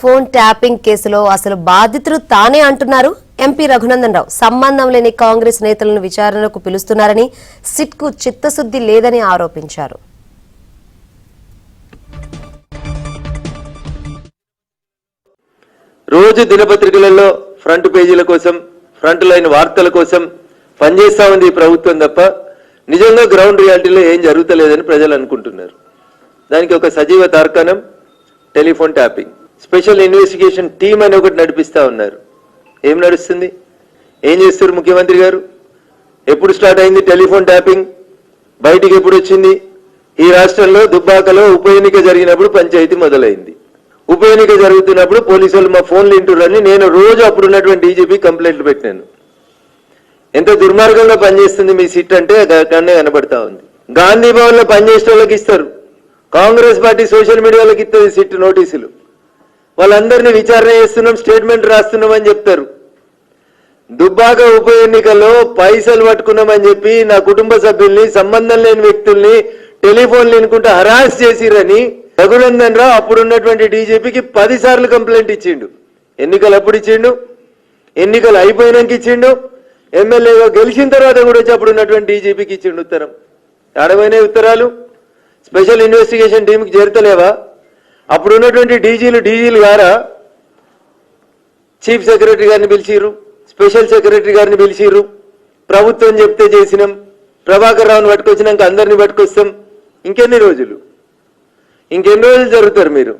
Phone tapping కేసులో అసలు బాధితులు తానే అంటున్నారు ఎంపీ రఘునందన్ రావు. సంబంధం లేని కాంగ్రెస్ నేతలను విచారణకు పిలుస్తున్నారని, సిట్కు చిత్తశుద్ధి లేదని ఆరోపించారు. రోజు దినపత్రికలలో ఫ్రంట్ పేజీల కోసం, ఫ్రంట్ లైన్ వార్తల కోసం పనిచేస్తా ఉంది ఈ ప్రభుత్వం తప్ప నిజంగా గ్రౌండ్ రియాలిటీలో ఏం జరుగుతలేదని ప్రజలు అనుకుంటున్నారు. దానికి ఒక సజీవ తార్కాణం telephone tapping. Special investigation team అని ఒకటి నడిపిస్తా ఉన్నారు. ఏం నడుస్తుంది? ఏం చేస్తారు ముఖ్యమంత్రి గారు? ఎప్పుడు స్టార్ట్ అయింది టెలిఫోన్ ట్యాపింగ్? బయటికి ఎప్పుడు వచ్చింది? ఈ రాష్ట్రంలో దుబ్బాకలో ఉప ఎన్నిక జరిగినప్పుడు పంచాయతీ మొదలైంది. ఉప ఎన్నిక జరుగుతున్నప్పుడు పోలీసులు మా ఫోన్లు వింటున్నారని నేను రోజు అప్పుడున్నటువంటి డీజీపీ కంప్లైంట్లు పెట్టినాను. ఎంత దుర్మార్గంగా పనిచేస్తుంది మీ సిట్ అంటే కన్నే కనబడతా ఉంది. గాంధీ భవన్ లో పనిచేసే వాళ్ళకి ఇస్తారు, కాంగ్రెస్ పార్టీ సోషల్ మీడియాలోకి ఇస్తుంది సిట్ నోటీసులు. వాళ్ళందరినీ విచారణ చేస్తున్నాం, స్టేట్మెంట్ రాస్తున్నాం అని చెప్తారు. దుబ్బాక ఉప ఎన్నికల్లో పైసలు పట్టుకున్నామని చెప్పి నా కుటుంబ సభ్యుల్ని, సంబంధం లేని వ్యక్తుల్ని టెలిఫోన్లు వినుకుంటూ హరాస్ చేసిరని రఘునందన్ రావు అప్పుడున్నటువంటి డీజీపీకి 10 సార్లు కంప్లైంట్ ఇచ్చిండు. ఎన్నికలు అప్పుడు ఇచ్చిండు, ఎన్నికలు అయిపోయినాక ఇచ్చిండు, ఎమ్మెల్యేగా గెలిచిన తర్వాత కూడా వచ్చి అప్పుడున్నటువంటి డీజీపీకి ఇచ్చిండు ఉత్తరం. ఆడమైన ఉత్తరాలు స్పెషల్ ఇన్వెస్టిగేషన్ టీంకి చేరతలేవా? అప్పుడున్నటువంటి డీజీలు గారా చీఫ్ సెక్రటరీ గారిని పిలిచిర్రు, స్పెషల్ సెక్రటరీ గారిని పిలిచిర్రు. ప్రభుత్వం చెప్తే చేసినాం, ప్రభాకర్ రావుని పట్టుకొచ్చినాక అందరినీ పట్టుకొస్తాం. ఇంకెన్ని రోజులు జరుగుతారు మీరు?